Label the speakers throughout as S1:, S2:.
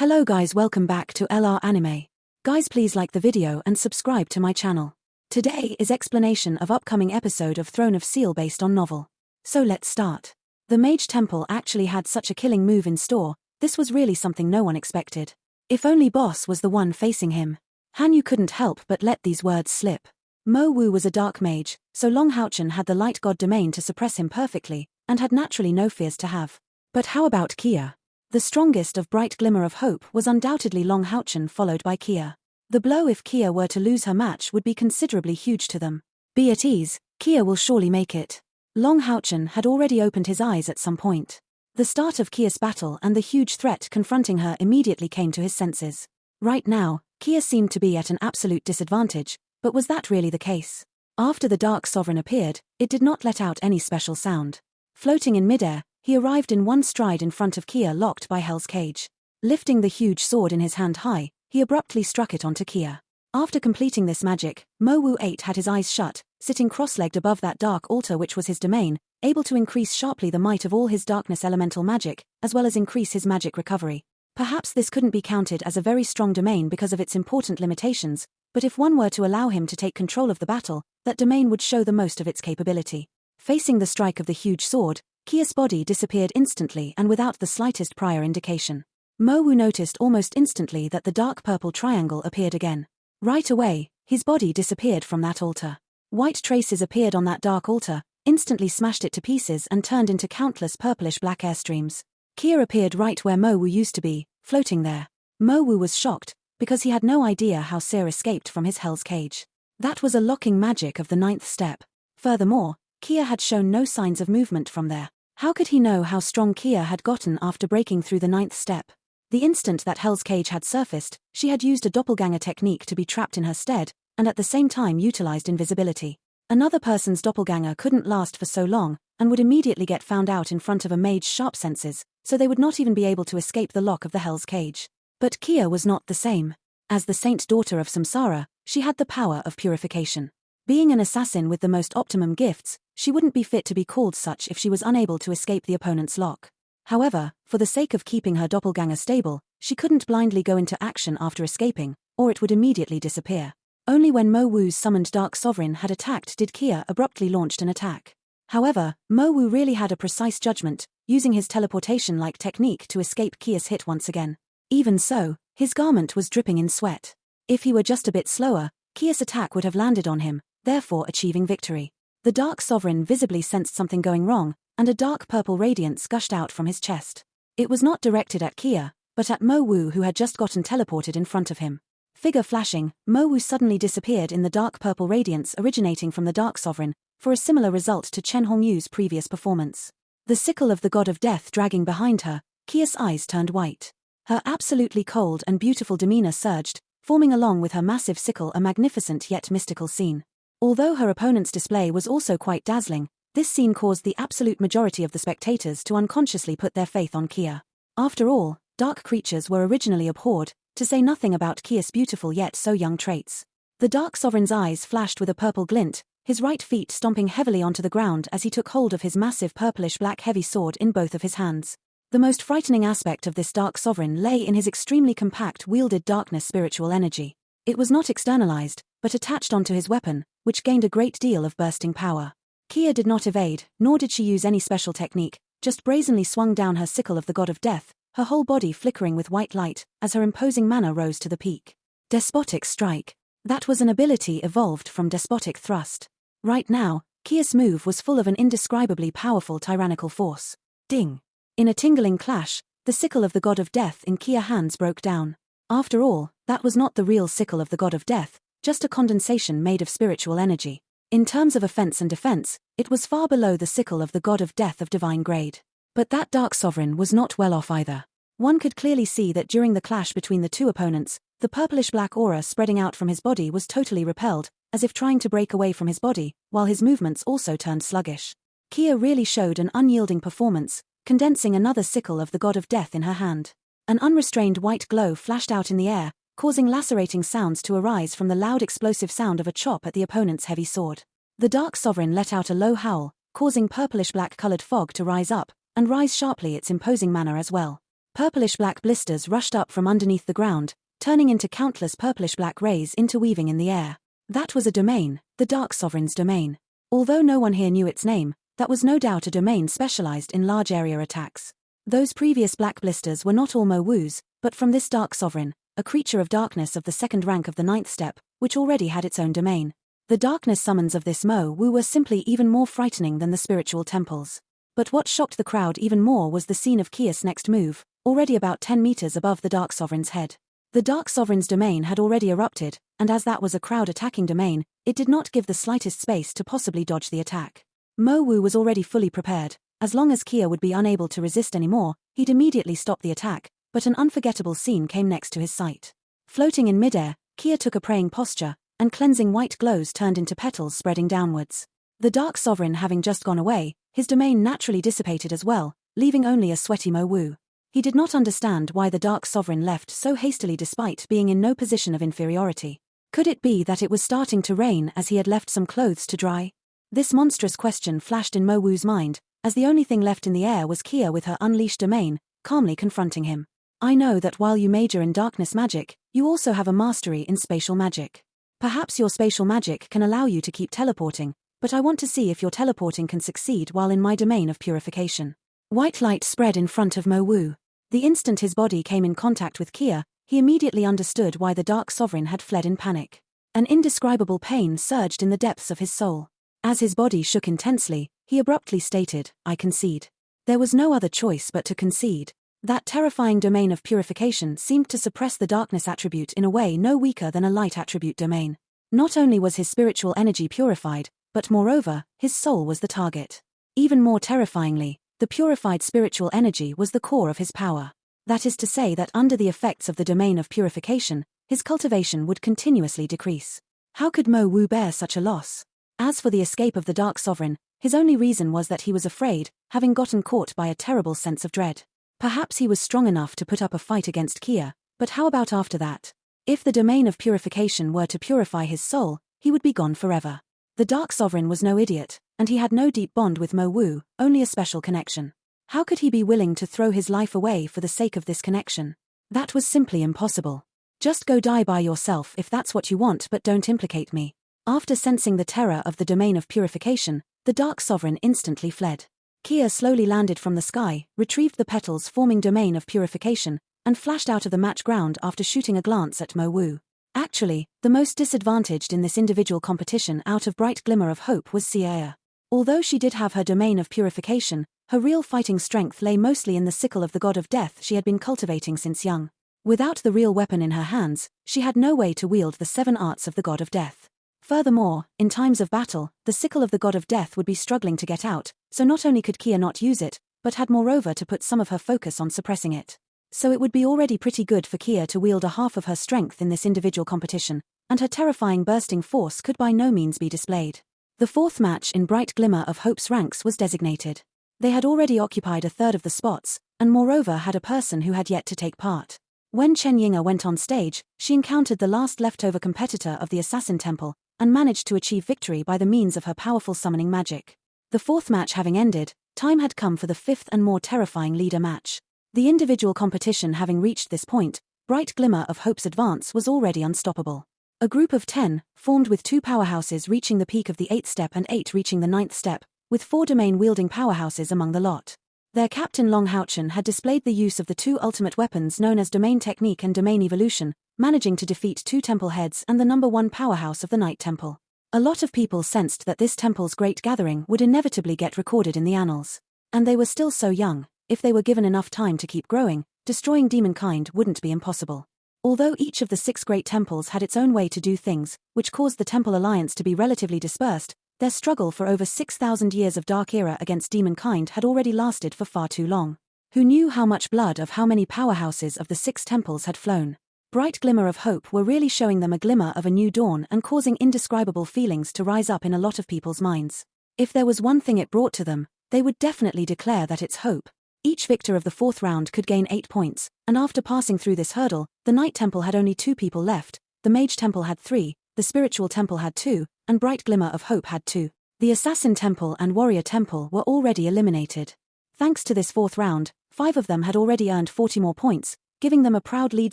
S1: Hello guys, welcome back to LR Anime. Guys, please like the video and subscribe to my channel. Today is explanation of upcoming episode of Throne of Steel based on novel. So let's start. The Mage Temple actually had such a killing move in store. This was really something no one expected. If only Boss was the one facing him. Hanyu couldn't help but let these words slip. Mo Wu was a dark mage, so Long Houchen had the light god domain to suppress him perfectly, and had naturally no fears to have. But how about Kia? The strongest of bright glimmer of hope was undoubtedly Long Houchen, followed by Kia. The blow if Kia were to lose her match would be considerably huge to them. Be at ease, Kia will surely make it. Long Houchen had already opened his eyes at some point. The start of Kia's battle and the huge threat confronting her immediately came to his senses. Right now, Kia seemed to be at an absolute disadvantage, but was that really the case? After the Dark Sovereign appeared, it did not let out any special sound. Floating in midair, he arrived in one stride in front of Kia, locked by Hell's Cage. Lifting the huge sword in his hand high, he abruptly struck it onto Kia. After completing this magic, Mo Wu 8 had his eyes shut, sitting cross-legged above that dark altar which was his domain, able to increase sharply the might of all his darkness elemental magic, as well as increase his magic recovery. Perhaps this couldn't be counted as a very strong domain because of its important limitations, but if one were to allow him to take control of the battle, that domain would show the most of its capability. Facing the strike of the huge sword, Kia's body disappeared instantly and without the slightest prior indication. Mo Wu noticed almost instantly that the dark purple triangle appeared again. Right away, his body disappeared from that altar. White traces appeared on that dark altar, instantly smashed it to pieces and turned into countless purplish black airstreams. Kia appeared right where Mo Wu used to be, floating there. Mo Wu was shocked, because he had no idea how Seer escaped from his Hell's Cage. That was a locking magic of the 9th step. Furthermore, Kia had shown no signs of movement from there. How could he know how strong Kia had gotten after breaking through the 9th step? The instant that Hell's Cage had surfaced, she had used a doppelganger technique to be trapped in her stead, and at the same time utilized invisibility. Another person's doppelganger couldn't last for so long, and would immediately get found out in front of a mage's sharp senses, so they would not even be able to escape the lock of the Hell's Cage. But Kia was not the same. As the saint daughter of Samsara, she had the power of purification. Being an assassin with the most optimum gifts, she wouldn't be fit to be called such if she was unable to escape the opponent's lock. However, for the sake of keeping her doppelganger stable, she couldn't blindly go into action after escaping, or it would immediately disappear. Only when Mo Wu's summoned Dark Sovereign had attacked did Kia abruptly launch an attack. However, Mo Wu really had a precise judgment, using his teleportation-like technique to escape Kia's hit once again. Even so, his garment was dripping in sweat. If he were just a bit slower, Kia's attack would have landed on him, therefore achieving victory. The Dark Sovereign visibly sensed something going wrong, and a dark purple radiance gushed out from his chest. It was not directed at Kia, but at Mo Wu, who had just gotten teleported in front of him. Figure flashing, Mo Wu suddenly disappeared in the dark purple radiance originating from the Dark Sovereign, for a similar result to Chen Hongyu's previous performance. The sickle of the god of death dragging behind her, Kia's eyes turned white. Her absolutely cold and beautiful demeanor surged, forming along with her massive sickle a magnificent yet mystical scene. Although her opponent's display was also quite dazzling, this scene caused the absolute majority of the spectators to unconsciously put their faith on Kia. After all, dark creatures were originally abhorred, to say nothing about Kia's beautiful yet so young traits. The Dark Sovereign's eyes flashed with a purple glint, his right feet stomping heavily onto the ground as he took hold of his massive purplish black heavy sword in both of his hands. The most frightening aspect of this Dark Sovereign lay in his extremely compact wielded darkness spiritual energy. It was not externalized, but attached onto his weapon, which gained a great deal of bursting power. Kia did not evade, nor did she use any special technique, just brazenly swung down her sickle of the god of death, her whole body flickering with white light, as her imposing manner rose to the peak. Despotic Strike. That was an ability evolved from Despotic Thrust. Right now, Kia's move was full of an indescribably powerful tyrannical force. Ding! In a tingling clash, the sickle of the god of death in Kia's hands broke down. After all, that was not the real sickle of the god of death, just a condensation made of spiritual energy. In terms of offense and defense, it was far below the sickle of the god of death of divine grade. But that Dark Sovereign was not well off either. One could clearly see that during the clash between the two opponents, the purplish-black aura spreading out from his body was totally repelled, as if trying to break away from his body, while his movements also turned sluggish. Kia really showed an unyielding performance, condensing another sickle of the god of death in her hand. An unrestrained white glow flashed out in the air, causing lacerating sounds to arise from the loud explosive sound of a chop at the opponent's heavy sword. The Dark Sovereign let out a low howl, causing purplish-black colored fog to rise up, and rise sharply its imposing manner as well. Purplish-black blisters rushed up from underneath the ground, turning into countless purplish-black rays interweaving in the air. That was a domain, the Dark Sovereign's domain. Although no one here knew its name, that was no doubt a domain specialized in large area attacks. Those previous black blisters were not all Mo Wu's, but from this Dark Sovereign, a creature of darkness of the second rank of the ninth step, which already had its own domain. The darkness summons of this Mo Wu were simply even more frightening than the spiritual temples. But what shocked the crowd even more was the scene of Kia's next move, already about 10 meters above the Dark Sovereign's head. The Dark Sovereign's domain had already erupted, and as that was a crowd-attacking domain, it did not give the slightest space to possibly dodge the attack. Mo Wu was already fully prepared. As long as Kia would be unable to resist anymore, he'd immediately stop the attack, but an unforgettable scene came next to his sight. Floating in midair, Kia took a praying posture, and cleansing white glows turned into petals spreading downwards. The Dark Sovereign having just gone away, his domain naturally dissipated as well, leaving only a sweaty Mo Wu. He did not understand why the Dark Sovereign left so hastily despite being in no position of inferiority. Could it be that it was starting to rain as he had left some clothes to dry? This monstrous question flashed in Mo Wu's mind, as the only thing left in the air was Kia with her unleashed domain, calmly confronting him. I know that while you major in darkness magic, you also have a mastery in spatial magic. Perhaps your spatial magic can allow you to keep teleporting, but I want to see if your teleporting can succeed while in my domain of purification. White light spread in front of Mo Wu. The instant his body came in contact with Kia, he immediately understood why the Dark Sovereign had fled in panic. An indescribable pain surged in the depths of his soul. As his body shook intensely, he abruptly stated, I concede. There was no other choice but to concede. That terrifying domain of purification seemed to suppress the darkness attribute in a way no weaker than a light attribute domain. Not only was his spiritual energy purified, but moreover, his soul was the target. Even more terrifyingly, the purified spiritual energy was the core of his power. That is to say that under the effects of the domain of purification, his cultivation would continuously decrease. How could Mo Wu bear such a loss? As for the escape of the Dark Sovereign, his only reason was that he was afraid, having gotten caught by a terrible sense of dread. Perhaps he was strong enough to put up a fight against Kia, but how about after that? If the domain of purification were to purify his soul, he would be gone forever. The Dark Sovereign was no idiot, and he had no deep bond with Mo Wu, only a special connection. How could he be willing to throw his life away for the sake of this connection? That was simply impossible. Just go die by yourself if that's what you want, but don't implicate me. After sensing the terror of the domain of purification, the Dark Sovereign instantly fled. Kia slowly landed from the sky, retrieved the petals forming domain of purification, and flashed out of the match ground after shooting a glance at Mo Wu. Actually, the most disadvantaged in this individual competition out of Bright Glimmer of Hope was Sia. Although she did have her domain of purification, her real fighting strength lay mostly in the sickle of the god of death she had been cultivating since young. Without the real weapon in her hands, she had no way to wield the 7 arts of the god of death. Furthermore, in times of battle, the sickle of the god of death would be struggling to get out, so not only could Kia not use it, but had moreover to put some of her focus on suppressing it. So it would be already pretty good for Kia to wield a half of her strength in this individual competition, and her terrifying bursting force could by no means be displayed. The 4th match in Bright Glimmer of Hope's ranks was designated. They had already occupied a third of the spots, and moreover had a person who had yet to take part. When Chen Yinga went on stage, she encountered the last leftover competitor of the Assassin Temple, and managed to achieve victory by the means of her powerful summoning magic. The 4th match having ended, time had come for the 5th and more terrifying leader match. The individual competition having reached this point, Bright Glimmer of Hope's advance was already unstoppable. A group of 10, formed with 2 powerhouses reaching the peak of the 8th step and 8 reaching the 9th step, with 4 domain-wielding powerhouses among the lot. Their captain Long Haochen had displayed the use of the 2 ultimate weapons known as Domain Technique and Domain Evolution, managing to defeat 2 temple heads and the number 1 powerhouse of the Night Temple. A lot of people sensed that this temple's great gathering would inevitably get recorded in the annals. And they were still so young. If they were given enough time to keep growing, destroying demonkind wouldn't be impossible. Although each of the 6 great temples had its own way to do things, which caused the Temple Alliance to be relatively dispersed, their struggle for over 6,000 years of Dark Era against demonkind had already lasted for far too long. Who knew how much blood of how many powerhouses of the 6 temples had flown? Bright Glimmer of Hope were really showing them a glimmer of a new dawn and causing indescribable feelings to rise up in a lot of people's minds. If there was one thing it brought to them, they would definitely declare that it's hope. Each victor of the 4th round could gain 8 points, and after passing through this hurdle, the Night Temple had only 2 people left, the Mage Temple had 3, the Spiritual Temple had 2, and Bright Glimmer of Hope had 2. The Assassin Temple and Warrior Temple were already eliminated. Thanks to this 4th round, 5 of them had already earned 40 more points, giving them a proud lead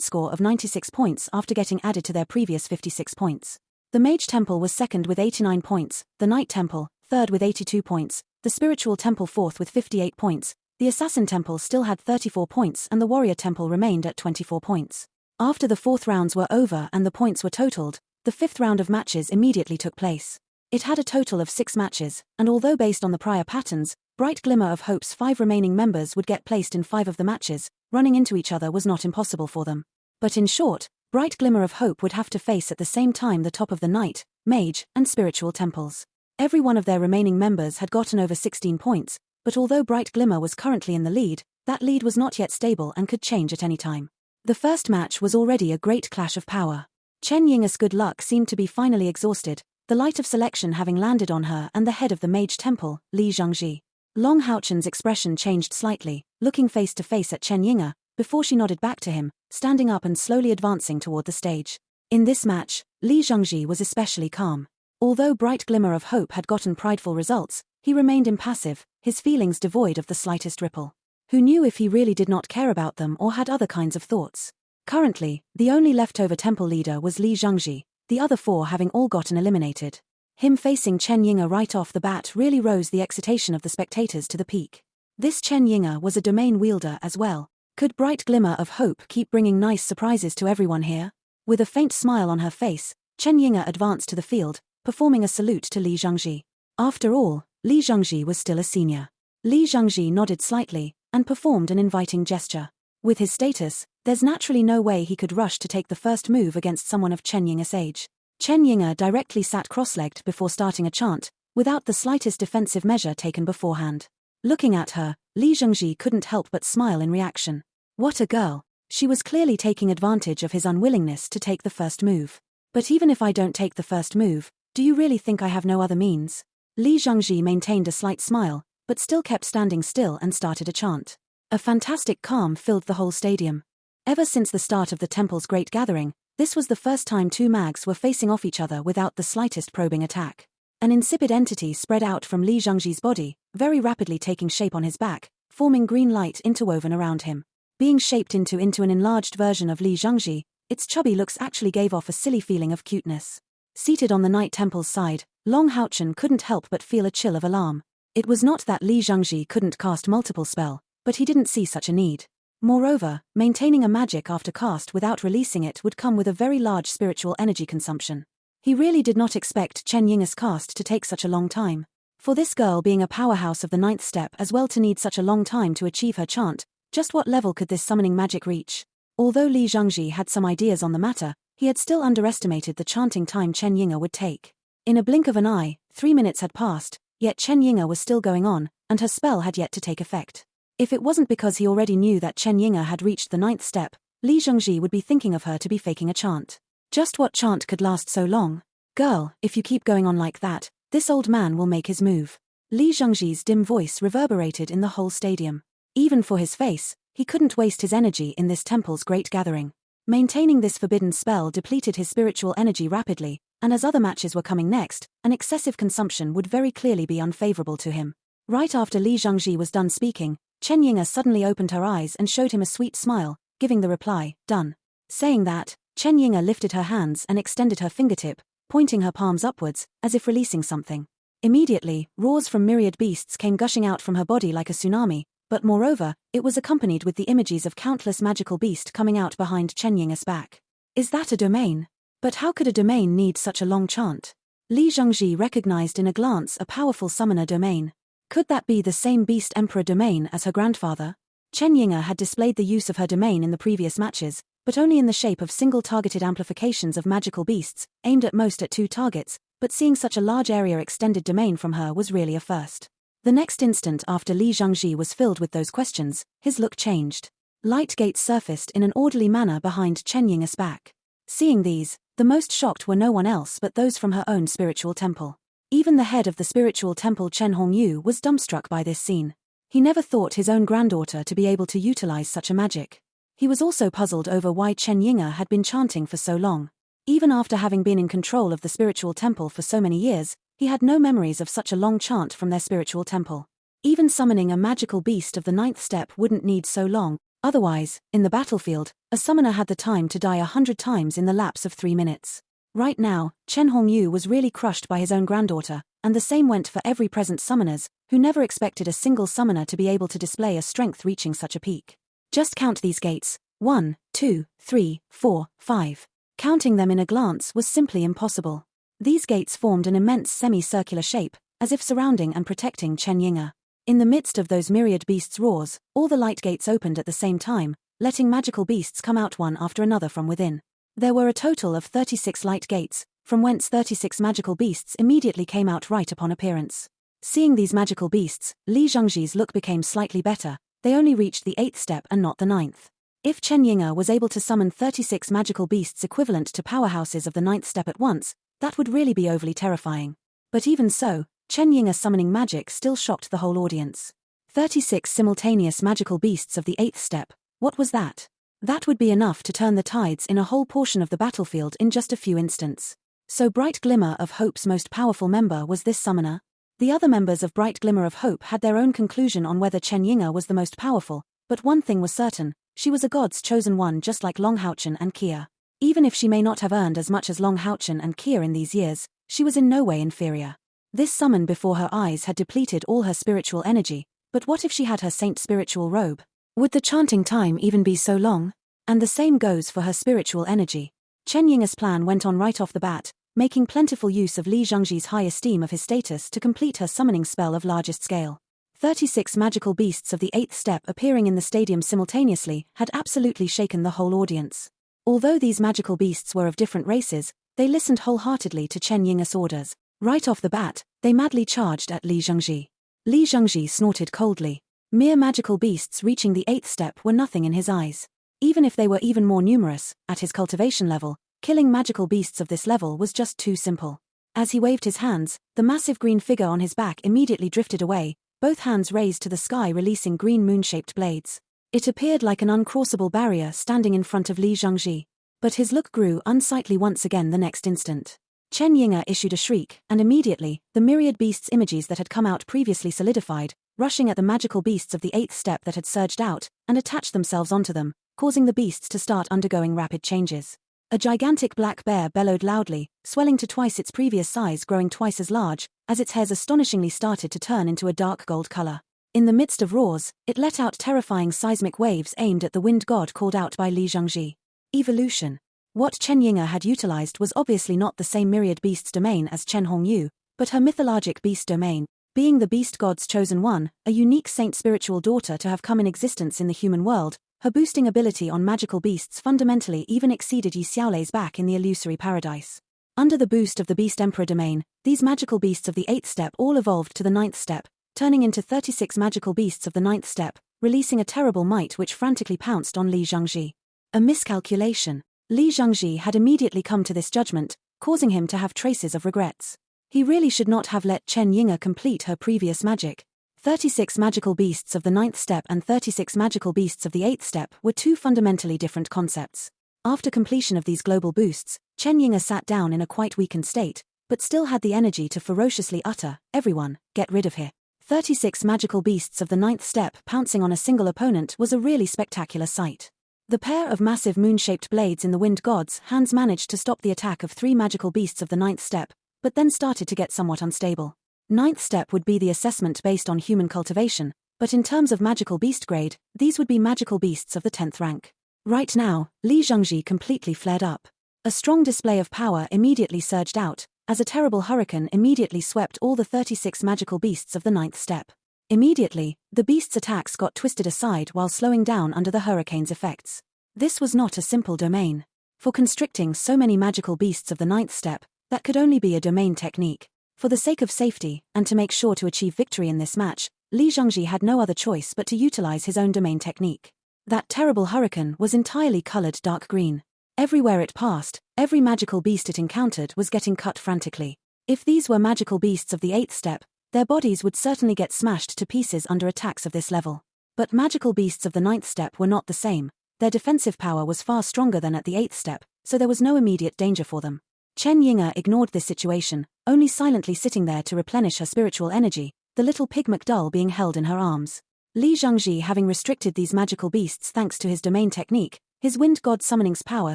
S1: score of 96 points after getting added to their previous 56 points. The Mage Temple was second with 89 points, the Knight Temple, third with 82 points, the Spiritual Temple fourth with 58 points, the Assassin Temple still had 34 points and the Warrior Temple remained at 24 points. After the 4th rounds were over and the points were totaled, the 5th round of matches immediately took place. It had a total of 6 matches, and although based on the prior patterns, Bright Glimmer of Hope's 5 remaining members would get placed in 5 of the matches, running into each other was not impossible for them. But in short, Bright Glimmer of Hope would have to face at the same time the top of the Knight, Mage, and Spiritual Temples. Every one of their remaining members had gotten over 16 points, but although Bright Glimmer was currently in the lead, that lead was not yet stable and could change at any time. The first match was already a great clash of power. Chen Ying's good luck seemed to be finally exhausted, the light of selection having landed on her and the head of the Mage Temple, Li Zhangji. Long Haochen's expression changed slightly, looking face to face at Chen Ying, before she nodded back to him, standing up and slowly advancing toward the stage. In this match, Li Zhangji was especially calm. Although Bright Glimmer of Hope had gotten prideful results, he remained impassive, his feelings devoid of the slightest ripple. Who knew if he really did not care about them or had other kinds of thoughts? Currently, the only leftover temple leader was Li Zhangji, the other 4 having all gotten eliminated. Him facing Chen Ying right off the bat really rose the excitation of the spectators to the peak. This Chen Ying was a domain wielder as well. Could Bright Glimmer of Hope keep bringing nice surprises to everyone here? With a faint smile on her face, Chen Ying advanced to the field, performing a salute to Li Zhangji. After all, Li Zhangji was still a senior. Li Zhangji nodded slightly, and performed an inviting gesture. With his status, there's naturally no way he could rush to take the first move against someone of Chen Ying's age. Chen Ying directly sat cross-legged before starting a chant, without the slightest defensive measure taken beforehand. Looking at her, Li Zhangji couldn't help but smile in reaction. What a girl! She was clearly taking advantage of his unwillingness to take the first move. But even if I don't take the first move, do you really think I have no other means? Li Zhangji maintained a slight smile, but still kept standing still and started a chant. A fantastic calm filled the whole stadium. Ever since the start of the temple's great gathering, this was the first time 2 mags were facing off each other without the slightest probing attack. An insipid entity spread out from Li Zhangji's body, very rapidly taking shape on his back, forming green light interwoven around him. Being shaped into an enlarged version of Li Zhangji, its chubby looks actually gave off a silly feeling of cuteness. Seated on the Knight Temple's side, Long Haochen couldn't help but feel a chill of alarm. It was not that Li Zhangji couldn't cast multiple spell, but he didn't see such a need. Moreover, maintaining a magic after cast without releasing it would come with a very large spiritual energy consumption. He really did not expect Chen Ying's cast to take such a long time. For this girl being a powerhouse of the 9th step as well to need such a long time to achieve her chant, just what level could this summoning magic reach? Although Li Zhangji had some ideas on the matter, he had still underestimated the chanting time Chen Ying would take. In a blink of an eye, 3 minutes had passed, yet Chen Ying was still going on, and her spell had yet to take effect. If it wasn't because he already knew that Chen Ying had reached the 9th step, Li Zhangji would be thinking of her to be faking a chant. Just what chant could last so long? Girl, if you keep going on like that, this old man will make his move. Li Zhangji's dim voice reverberated in the whole stadium. Even for his face, he couldn't waste his energy in this temple's great gathering. Maintaining this forbidden spell depleted his spiritual energy rapidly, and as other matches were coming next, an excessive consumption would very clearly be unfavorable to him. Right after Li Zhangji was done speaking, Chen Ying suddenly opened her eyes and showed him a sweet smile, giving the reply, done. Saying that, Chen Ying lifted her hands and extended her fingertip, pointing her palms upwards, as if releasing something. Immediately, roars from myriad beasts came gushing out from her body like a tsunami, but moreover, it was accompanied with the images of countless magical beasts coming out behind Chen Ying's back. Is that a domain? But how could a domain need such a long chant? Li Zhangji recognized in a glance a powerful summoner domain. Could that be the same Beast Emperor domain as her grandfather? Chen Ying had displayed the use of her domain in the previous matches, but only in the shape of single-targeted amplifications of magical beasts, aimed at most at 2 targets, but seeing such a large area extended domain from her was really a first. The next instant after Li Zhangji was filled with those questions, his look changed. Light gates surfaced in an orderly manner behind Chen Ying's back. Seeing these, the most shocked were no one else but those from her own spiritual temple. Even the head of the spiritual temple Chen Hongyu was dumbstruck by this scene. He never thought his own granddaughter to be able to utilize such a magic. He was also puzzled over why Chen Ying had been chanting for so long. Even after having been in control of the spiritual temple for so many years, he had no memories of such a long chant from their spiritual temple. Even summoning a magical beast of the ninth step wouldn't need so long. Otherwise, in the battlefield, a summoner had the time to die 100 times in the lapse of 3 minutes. Right now, Chen Hongyu was really crushed by his own granddaughter, and the same went for every present summoners, who never expected a single summoner to be able to display a strength reaching such a peak. Just count these gates: 1, 2, 3, 4, 5. Counting them in a glance was simply impossible. These gates formed an immense semi-circular shape, as if surrounding and protecting Chen Yinga. In the midst of those myriad beasts' roars, all the light gates opened at the same time, letting magical beasts come out one after another from within. There were a total of 36 light gates, from whence 36 magical beasts immediately came out right upon appearance. Seeing these magical beasts, Li Zhangji's look became slightly better. They only reached the 8th step and not the 9th. If Chen Yinga was able to summon 36 magical beasts equivalent to powerhouses of the 9th step at once, that would really be overly terrifying. But even so, Chen Yinga summoning magic still shocked the whole audience. 36 simultaneous magical beasts of the 8th step, what was that? That would be enough to turn the tides in a whole portion of the battlefield in just a few instants. So Bright Glimmer of Hope's most powerful member was this summoner? The other members of Bright Glimmer of Hope had their own conclusion on whether Chen Yinga was the most powerful, but one thing was certain: she was a god's chosen one, just like Long Houchen and Kia. Even if she may not have earned as much as Long Houchen and Kia in these years, she was in no way inferior. This summon before her eyes had depleted all her spiritual energy, but what if she had her saint spiritual robe? Would the chanting time even be so long? And the same goes for her spiritual energy. Chen Yinga's plan went on right off the bat, making plentiful use of Li Zhangji's high esteem of his status to complete her summoning spell of largest scale. 36 magical beasts of the 8th step appearing in the stadium simultaneously had absolutely shaken the whole audience. Although these magical beasts were of different races, they listened wholeheartedly to Chen Yinga's orders. Right off the bat, they madly charged at Li Zhangji. Li Zhangji snorted coldly. Mere magical beasts reaching the 8th step were nothing in his eyes. Even if they were even more numerous, at his cultivation level, killing magical beasts of this level was just too simple. As he waved his hands, the massive green figure on his back immediately drifted away, both hands raised to the sky releasing green moon-shaped blades. It appeared like an uncrossable barrier standing in front of Li Zhangji. But his look grew unsightly once again the next instant. Chen Yinga issued a shriek, and immediately, the myriad beasts' images that had come out previously solidified, rushing at the magical beasts of the 8th step that had surged out, and attached themselves onto them, causing the beasts to start undergoing rapid changes. A gigantic black bear bellowed loudly, swelling to twice its previous size, growing twice as large, as its hairs astonishingly started to turn into a dark gold color. In the midst of roars, it let out terrifying seismic waves aimed at the wind god called out by Li Zhangji. Evolution. What Chen Yinga had utilized was obviously not the same myriad beasts domain as Chen Hongyu, but her mythologic beast domain, being the beast god's chosen one, a unique saint spiritual daughter to have come in existence in the human world. Her boosting ability on magical beasts fundamentally even exceeded Yi Xiaolei's back in the illusory paradise. Under the boost of the Beast Emperor domain, these magical beasts of the 8th step all evolved to the 9th step, turning into 36 magical beasts of the 9th step, releasing a terrible might which frantically pounced on Li Zhangji. A miscalculation. Li Zhangji had immediately come to this judgment, causing him to have traces of regrets. He really should not have let Chen Yinga complete her previous magic. 36 magical beasts of the 9th step and 36 magical beasts of the 8th step were two fundamentally different concepts. After completion of these global boosts, Chen Yinga sat down in a quite weakened state, but still had the energy to ferociously utter, "Everyone, get rid of here." 36 magical beasts of the 9th step pouncing on a single opponent was a really spectacular sight. The pair of massive moon-shaped blades in the wind god's hands managed to stop the attack of 3 magical beasts of the 9th step, but then started to get somewhat unstable. 9th step would be the assessment based on human cultivation, but in terms of magical beast grade, these would be magical beasts of the 10th rank. Right now, Li Zhangji completely flared up. A strong display of power immediately surged out, as a terrible hurricane immediately swept all the 36 magical beasts of the 9th step. Immediately, the beasts' attacks got twisted aside while slowing down under the hurricane's effects. This was not a simple domain. For constricting so many magical beasts of the 9th step, that could only be a domain technique. For the sake of safety, and to make sure to achieve victory in this match, Li Zhangji had no other choice but to utilize his own domain technique. That terrible hurricane was entirely colored dark green. Everywhere it passed, every magical beast it encountered was getting cut frantically. If these were magical beasts of the 8th step, their bodies would certainly get smashed to pieces under attacks of this level. But magical beasts of the 9th step were not the same. Their defensive power was far stronger than at the 8th step, so there was no immediate danger for them. Chen Yinga ignored this situation, only silently sitting there to replenish her spiritual energy. The the little pig McDull being held in her arms. Li Zhangji having restricted these magical beasts thanks to his domain technique, his wind god summoning's power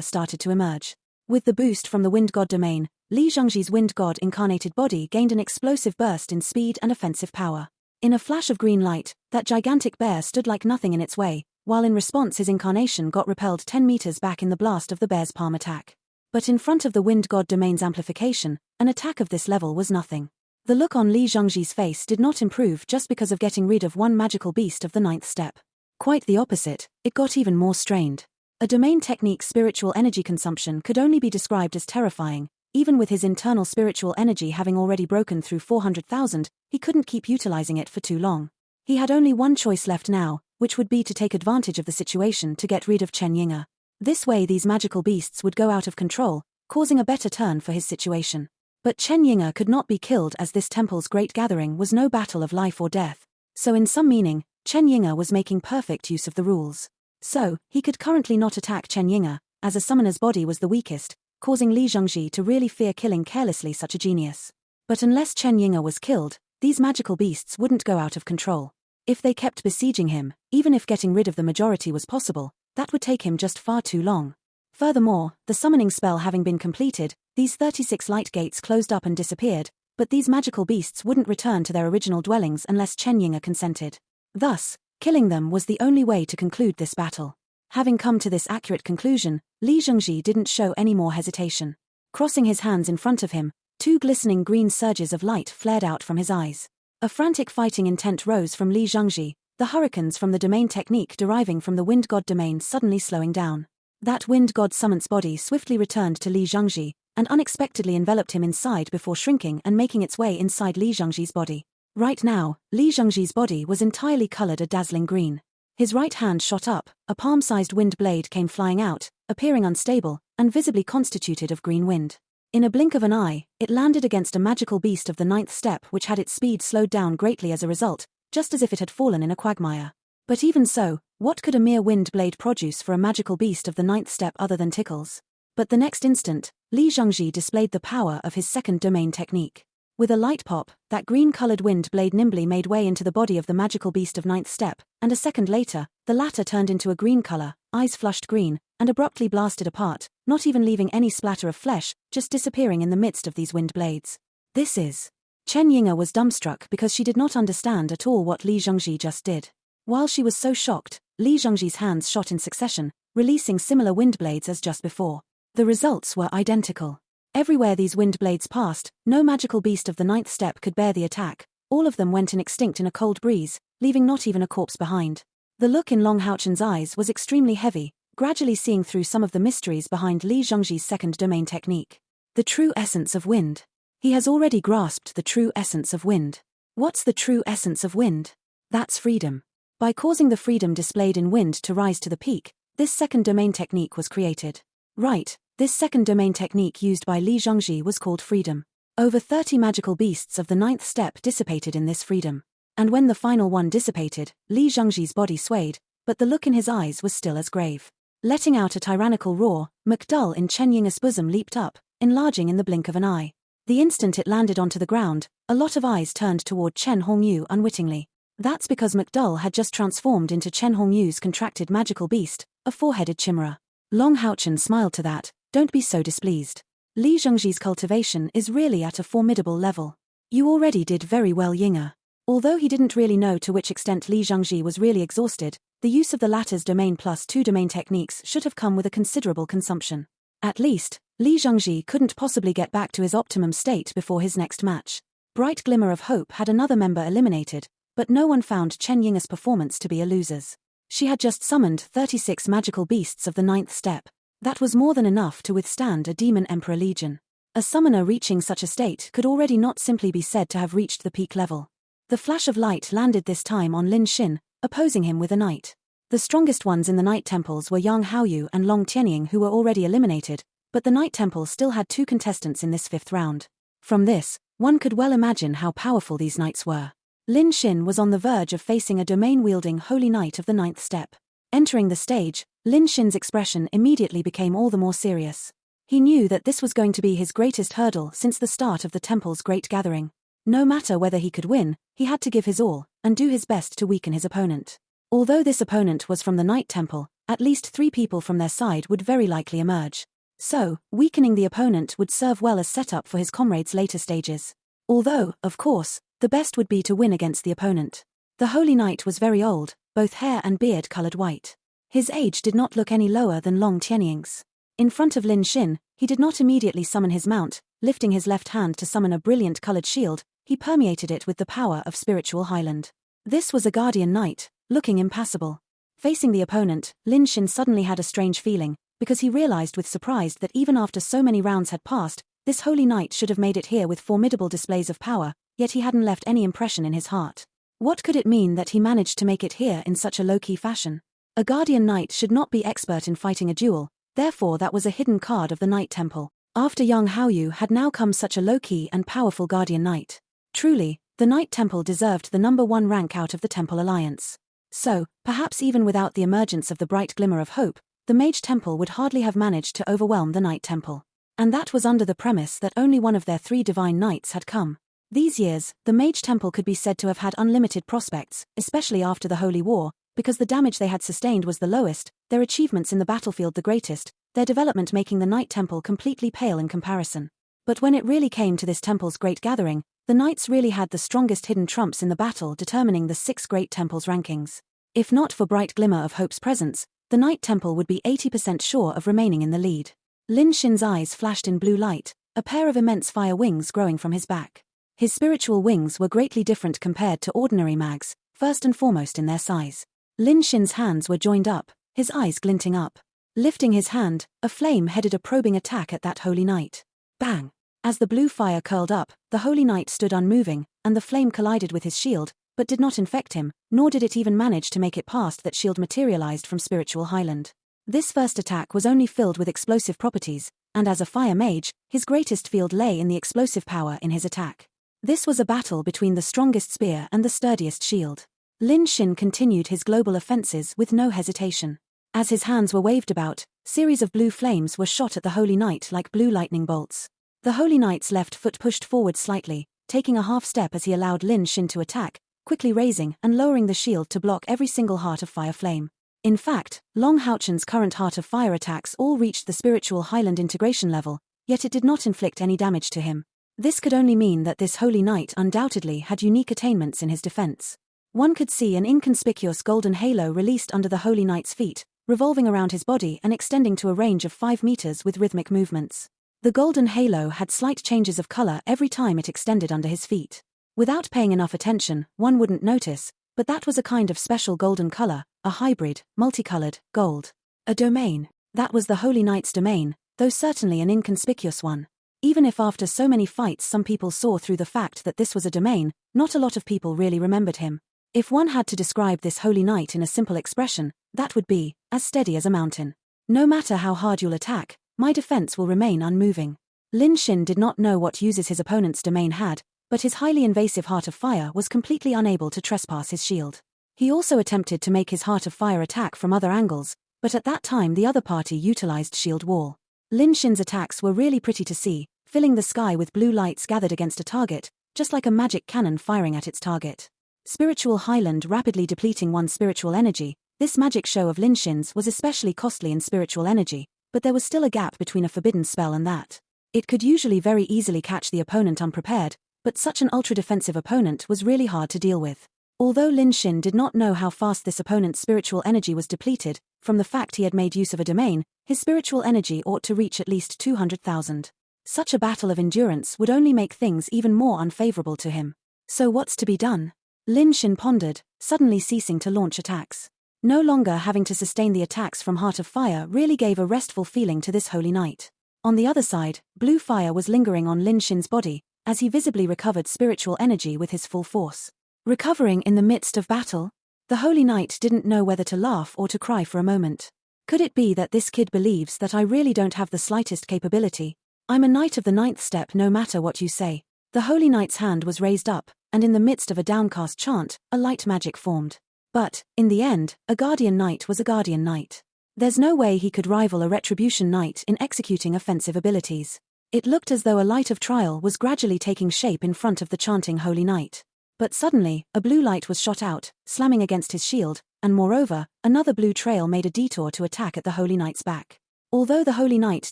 S1: started to emerge. With the boost from the wind god domain, Li Zhangji's wind god incarnated body gained an explosive burst in speed and offensive power. In a flash of green light, that gigantic bear stood like nothing in its way, while in response his incarnation got repelled 10 meters back in the blast of the bear's palm attack. But in front of the wind god domain's amplification, an attack of this level was nothing. The look on Li Zhangji's face did not improve just because of getting rid of one magical beast of the 9th step. Quite the opposite, it got even more strained. A domain technique's spiritual energy consumption could only be described as terrifying. Even with his internal spiritual energy having already broken through 400,000, he couldn't keep utilizing it for too long. He had only one choice left now, which would be to take advantage of the situation to get rid of Chen Yinge. This way these magical beasts would go out of control, causing a better turn for his situation. But Chen Yinge could not be killed as this temple's great gathering was no battle of life or death. So in some meaning, Chen Yinge was making perfect use of the rules. So, he could currently not attack Chen Yinge, as a summoner's body was the weakest, causing Li Zhangji to really fear killing carelessly such a genius. But unless Chen Yinge was killed, these magical beasts wouldn't go out of control. If they kept besieging him, even if getting rid of the majority was possible, that would take him just far too long. Furthermore, the summoning spell having been completed, these 36 light gates closed up and disappeared, but these magical beasts wouldn't return to their original dwellings unless Chen Yinge consented. Thus, killing them was the only way to conclude this battle. Having come to this accurate conclusion, Li Zhangji didn't show any more hesitation. Crossing his hands in front of him, 2 glistening green surges of light flared out from his eyes. A frantic fighting intent rose from Li Zhangji, the hurricanes from the domain technique deriving from the wind god domain suddenly slowing down. That wind god summon's body swiftly returned to Li Zhangji, and unexpectedly enveloped him inside before shrinking and making its way inside Li Zhangji's body. Right now, Li Zhangji's body was entirely colored a dazzling green. His right hand shot up, a palm-sized wind blade came flying out, appearing unstable, and visibly constituted of green wind. In a blink of an eye, it landed against a magical beast of the 9th step which had its speed slowed down greatly as a result, just as if it had fallen in a quagmire. But even so, what could a mere wind blade produce for a magical beast of the 9th step other than tickles? But the next instant, Li Zhangji displayed the power of his second domain technique. With a light pop, that green-colored wind blade nimbly made way into the body of the magical beast of 9th step, and a second later, the latter turned into a green color, eyes flushed green, and abruptly blasted apart, not even leaving any splatter of flesh, just disappearing in the midst of these wind blades. This is... Chen Yinge was dumbstruck because she did not understand at all what Li Zhangji just did. While she was so shocked, Li Zhangji's hands shot in succession, releasing similar wind blades as just before. The results were identical. Everywhere these wind blades passed, no magical beast of the 9th step could bear the attack. All of them went extinct in a cold breeze, leaving not even a corpse behind. The look in Long Houchen's eyes was extremely heavy, gradually seeing through some of the mysteries behind Li Zhangji's second domain technique. The true essence of wind. He has already grasped the true essence of wind. What's the true essence of wind? That's freedom. By causing the freedom displayed in wind to rise to the peak, this second domain technique was created. Right. This second domain technique used by Li Zhangji was called freedom. Over 30 magical beasts of the 9th step dissipated in this freedom. And when the final one dissipated, Li Zhangji's body swayed, but the look in his eyes was still as grave. Letting out a tyrannical roar, McDull in Chen Yinge's bosom leaped up, enlarging in the blink of an eye. The instant it landed onto the ground, a lot of eyes turned toward Chen Hongyu unwittingly. That's because McDull had just transformed into Chen Hongyu's contracted magical beast, a 4-headed chimera. Long Houchen smiled to that. Don't be so displeased. Li Zhangji's cultivation is really at a formidable level. You already did very well, Yinge. Although he didn't really know to which extent Li Zhangji was really exhausted, the use of the latter's domain plus 2 domain techniques should have come with a considerable consumption. At least, Li Zhangji couldn't possibly get back to his optimum state before his next match. Bright Glimmer of Hope had another member eliminated, but no one found Chen Yinge's performance to be a loser's. She had just summoned 36 magical beasts of the 9th step. That was more than enough to withstand a Demon Emperor Legion. A summoner reaching such a state could already not simply be said to have reached the peak level. The flash of light landed this time on Lin Xin, opposing him with a knight. The strongest ones in the Night Temples were Yang Haoyu and Long Tianying, who were already eliminated, but the Night Temple still had 2 contestants in this 5th round. From this, one could well imagine how powerful these knights were. Lin Xin was on the verge of facing a domain-wielding Holy Knight of the 9th step. Entering the stage, Lin Xin's expression immediately became all the more serious. He knew that this was going to be his greatest hurdle since the start of the temple's great gathering. No matter whether he could win, he had to give his all, and do his best to weaken his opponent. Although this opponent was from the Night Temple, at least 3 people from their side would very likely emerge. So, weakening the opponent would serve well as setup for his comrades' later stages. Although, of course, the best would be to win against the opponent. The Holy Knight was very old, both hair and beard colored white. His age did not look any lower than Long Tianying's. In front of Lin Xin, he did not immediately summon his mount. Lifting his left hand to summon a brilliant colored shield, he permeated it with the power of spiritual highland. This was a guardian knight, looking impassible. Facing the opponent, Lin Xin suddenly had a strange feeling, because he realized with surprise that even after so many rounds had passed, this holy knight should have made it here with formidable displays of power, yet he hadn't left any impression in his heart. What could it mean that he managed to make it here in such a low-key fashion? A guardian knight should not be expert in fighting a duel, therefore that was a hidden card of the Night Temple. After young Haoyu had now come such a low-key and powerful guardian knight. Truly, the Night Temple deserved the #1 rank out of the Temple Alliance. So, perhaps even without the emergence of the bright glimmer of hope, the Mage Temple would hardly have managed to overwhelm the Night Temple. And that was under the premise that only one of their 3 divine knights had come. These years, the Mage Temple could be said to have had unlimited prospects, especially after the Holy War, because the damage they had sustained was the lowest, their achievements in the battlefield the greatest, their development making the Night Temple completely pale in comparison. But when it really came to this temple's great gathering, the knights really had the strongest hidden trumps in the battle determining the 6 great temples' rankings. If not for bright glimmer of hope's presence, the Night Temple would be 80% sure of remaining in the lead. Lin Xin's eyes flashed in blue light, a pair of immense fire wings growing from his back. His spiritual wings were greatly different compared to ordinary mags, first and foremost in their size. Lin Xin's hands were joined up, his eyes glinting up. Lifting his hand, a flame headed a probing attack at that holy knight. Bang! As the blue fire curled up, the holy knight stood unmoving, and the flame collided with his shield, but did not infect him, nor did it even manage to make it past that shield materialized from spiritual highland. This first attack was only filled with explosive properties, and as a fire mage, his greatest field lay in the explosive power in his attack. This was a battle between the strongest spear and the sturdiest shield. Lin Xin continued his global offenses with no hesitation. As his hands were waved about, series of blue flames were shot at the holy knight like blue lightning bolts. The holy knight's left foot pushed forward slightly, taking a half step as he allowed Lin Xin to attack, quickly raising and lowering the shield to block every single heart of fire flame. In fact, Long Haochen's current heart of fire attacks all reached the spiritual highland integration level, yet it did not inflict any damage to him. This could only mean that this holy knight undoubtedly had unique attainments in his defense. One could see an inconspicuous golden halo released under the holy knight's feet, revolving around his body and extending to a range of 5 meters with rhythmic movements. The golden halo had slight changes of color every time it extended under his feet. Without paying enough attention, one wouldn't notice, but that was a kind of special golden color, a hybrid, multicolored, gold. A domain. That was the holy knight's domain, though certainly an inconspicuous one. Even if after so many fights some people saw through the fact that this was a domain, not a lot of people really remembered him. If one had to describe this holy knight in a simple expression, that would be, as steady as a mountain. No matter how hard you'll attack, my defense will remain unmoving. Lin Xin did not know what uses his opponent's domain had, but his highly invasive heart of fire was completely unable to trespass his shield. He also attempted to make his heart of fire attack from other angles, but at that time the other party utilized shield wall. Lin Xin's attacks were really pretty to see, filling the sky with blue lights gathered against a target, just like a magic cannon firing at its target. Spiritual highland rapidly depleting one's spiritual energy, this magic show of Lin Xin's was especially costly in spiritual energy, but there was still a gap between a forbidden spell and that. It could usually very easily catch the opponent unprepared, but such an ultra-defensive opponent was really hard to deal with. Although Lin Xin did not know how fast this opponent's spiritual energy was depleted, from the fact he had made use of a domain, his spiritual energy ought to reach at least 200,000. Such a battle of endurance would only make things even more unfavorable to him. So what's to be done? Lin Xin pondered, suddenly ceasing to launch attacks. No longer having to sustain the attacks from Heart of Fire really gave a restful feeling to this holy knight. On the other side, blue fire was lingering on Lin Xin's body, as he visibly recovered spiritual energy with his full force. Recovering in the midst of battle? The holy knight didn't know whether to laugh or to cry for a moment. Could it be that this kid believes that I really don't have the slightest capability? I'm a knight of the 9th step no matter what you say. The holy knight's hand was raised up, and in the midst of a downcast chant, a light magic formed. But, in the end, a guardian knight was a guardian knight. There's no way he could rival a retribution knight in executing offensive abilities. It looked as though a light of trial was gradually taking shape in front of the chanting holy knight. But suddenly, a blue light was shot out, slamming against his shield, and moreover, another blue trail made a detour to attack at the Holy Knight's back. Although the Holy Knight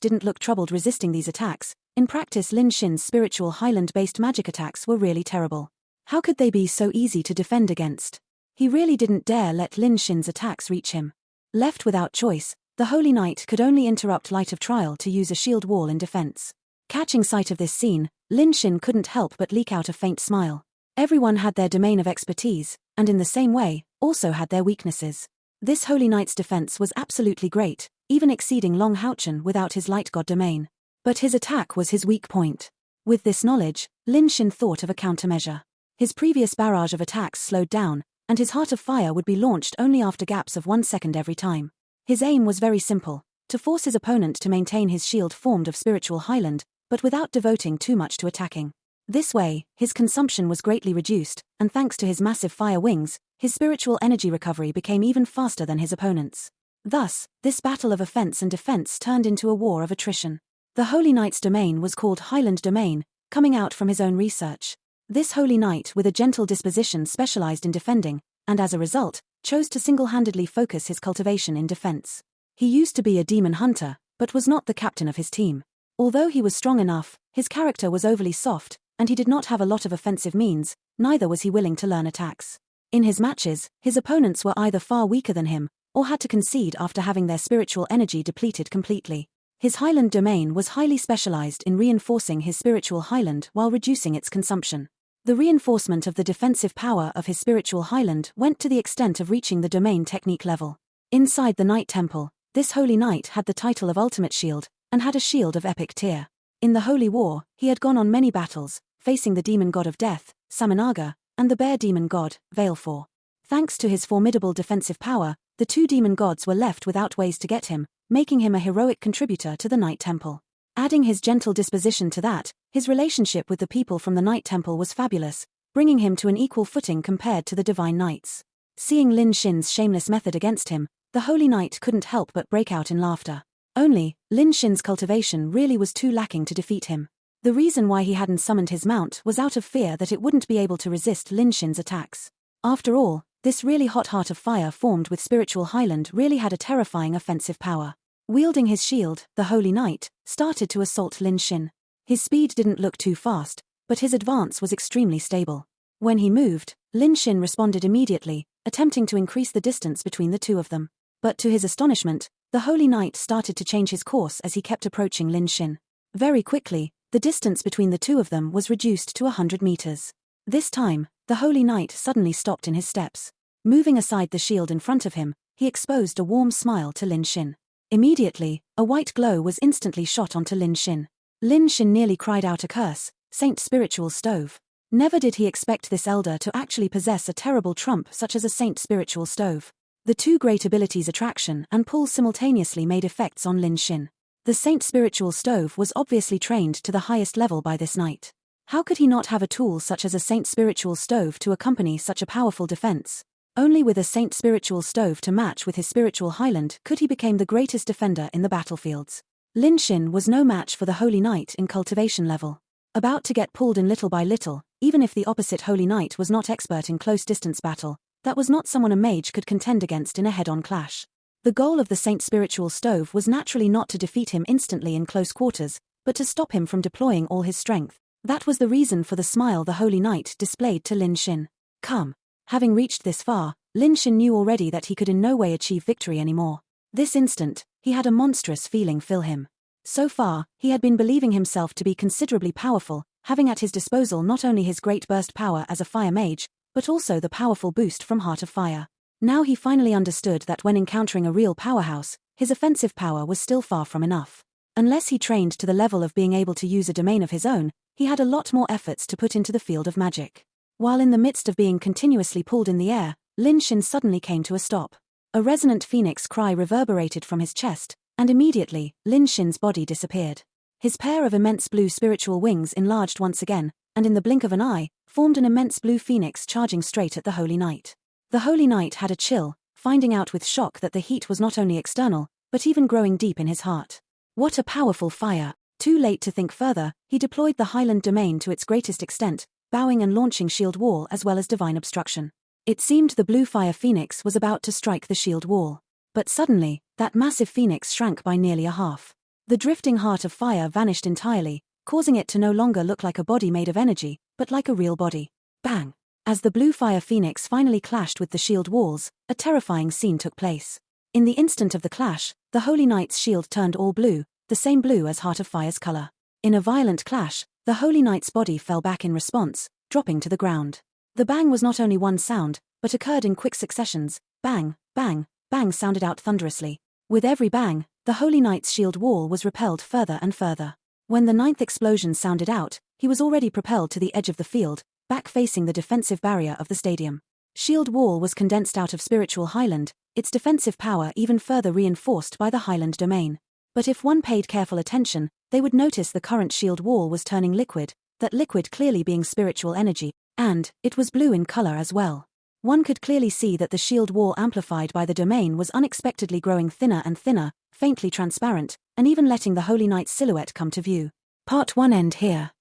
S1: didn't look troubled resisting these attacks, in practice Lin Shin's spiritual Highland-based magic attacks were really terrible. How could they be so easy to defend against? He really didn't dare let Lin Shin's attacks reach him. Left without choice, the Holy Knight could only interrupt Light of Trial to use a shield wall in defense. Catching sight of this scene, Lin Shin couldn't help but leak out a faint smile. Everyone had their domain of expertise, and in the same way, also had their weaknesses. This Holy Knight's defense was absolutely great, even exceeding Long Houchen without his light god domain. But his attack was his weak point. With this knowledge, Lin Shin thought of a countermeasure. His previous barrage of attacks slowed down, and his Heart of Fire would be launched only after gaps of 1 second every time. His aim was very simple, to force his opponent to maintain his shield formed of spiritual Highland, but without devoting too much to attacking. This way, his consumption was greatly reduced, and thanks to his massive fire wings, his spiritual energy recovery became even faster than his opponent's. Thus, this battle of offense and defense turned into a war of attrition. The Holy Knight's domain was called Highland Domain, coming out from his own research. This Holy Knight with a gentle disposition specialized in defending, and as a result, chose to single-handedly focus his cultivation in defense. He used to be a demon hunter, but was not the captain of his team. Although he was strong enough, his character was overly soft, and he did not have a lot of offensive means, neither was he willing to learn attacks. In his matches, his opponents were either far weaker than him, or had to concede after having their spiritual energy depleted completely. His Highland domain was highly specialized in reinforcing his spiritual Highland while reducing its consumption. The reinforcement of the defensive power of his spiritual Highland went to the extent of reaching the domain technique level. Inside the Night Temple, this Holy Knight had the title of Ultimate Shield, and had a shield of epic tier. In the Holy War, he had gone on many battles, facing the demon god of death, Saminaga, and the bear demon god, Valefor. Thanks to his formidable defensive power, the two demon gods were left without ways to get him, making him a heroic contributor to the Night Temple. Adding his gentle disposition to that, his relationship with the people from the Night Temple was fabulous, bringing him to an equal footing compared to the Divine Knights. Seeing Lin Shin's shameless method against him, the Holy Knight couldn't help but break out in laughter. Only, Lin Shin's cultivation really was too lacking to defeat him. The reason why he hadn't summoned his mount was out of fear that it wouldn't be able to resist Lin Shin's attacks. After all, this really hot Heart of Fire formed with spiritual Highland really had a terrifying offensive power. Wielding his shield, the Holy Knight started to assault Lin Shin. His speed didn't look too fast, but his advance was extremely stable. When he moved, Lin Shin responded immediately, attempting to increase the distance between the two of them. But to his astonishment, the Holy Knight started to change his course as he kept approaching Lin Shin. Very quickly, the distance between the two of them was reduced to 100 meters. This time, the Holy Knight suddenly stopped in his steps. Moving aside the shield in front of him, he exposed a warm smile to Lin Shin. Immediately, a white glow was instantly shot onto Lin Shin. Lin Shin nearly cried out a curse, Saint Spiritual Stove. Never did he expect this elder to actually possess a terrible trump such as a Saint Spiritual Stove. The two great abilities Attraction and Pull simultaneously made effects on Lin Shin. The Saint Spiritual Stove was obviously trained to the highest level by this knight. How could he not have a tool such as a Saint Spiritual Stove to accompany such a powerful defense? Only with a Saint Spiritual Stove to match with his spiritual Highland could he become the greatest defender in the battlefields. Lin Shin was no match for the Holy Knight in cultivation level. About to get pulled in little by little, even if the opposite Holy Knight was not expert in close-distance battle, that was not someone a mage could contend against in a head-on clash. The goal of the Saint Spiritual Stove was naturally not to defeat him instantly in close quarters, but to stop him from deploying all his strength. That was the reason for the smile the Holy Knight displayed to Lin Shin. Come. Having reached this far, Lin Shin knew already that he could in no way achieve victory anymore. This instant, he had a monstrous feeling fill him. So far, he had been believing himself to be considerably powerful, having at his disposal not only his great burst power as a fire mage, but also the powerful boost from Heart of Fire. Now he finally understood that when encountering a real powerhouse, his offensive power was still far from enough. Unless he trained to the level of being able to use a domain of his own, he had a lot more efforts to put into the field of magic. While in the midst of being continuously pulled in the air, Lin Shin suddenly came to a stop. A resonant phoenix cry reverberated from his chest, and immediately, Lin Shin's body disappeared. His pair of immense blue spiritual wings enlarged once again, and in the blink of an eye, formed an immense blue phoenix charging straight at the Holy Knight. The Holy Knight had a chill, finding out with shock that the heat was not only external, but even growing deep in his heart. What a powerful fire! Too late to think further, he deployed the Highland domain to its greatest extent, bowing and launching shield wall as well as divine obstruction. It seemed the blue fire phoenix was about to strike the shield wall. But suddenly, that massive phoenix shrank by nearly a half. The drifting heart of fire vanished entirely, causing it to no longer look like a body made of energy, but like a real body. Bang! As the blue fire phoenix finally clashed with the shield walls, a terrifying scene took place. In the instant of the clash, the Holy Knight's shield turned all blue, the same blue as Heart of Fire's color. In a violent clash, the Holy Knight's body fell back in response, dropping to the ground. The bang was not only one sound, but occurred in quick successions. Bang, bang, bang sounded out thunderously. With every bang, the Holy Knight's shield wall was repelled further and further. When the ninth explosion sounded out, he was already propelled to the edge of the field, back facing the defensive barrier of the stadium. Shield wall was condensed out of spiritual Highland, its defensive power even further reinforced by the Highland domain. But if one paid careful attention, they would notice the current shield wall was turning liquid, that liquid clearly being spiritual energy, and it was blue in color as well. One could clearly see that the shield wall amplified by the domain was unexpectedly growing thinner and thinner, faintly transparent, and even letting the Holy Knight's silhouette come to view. Part 1 end here.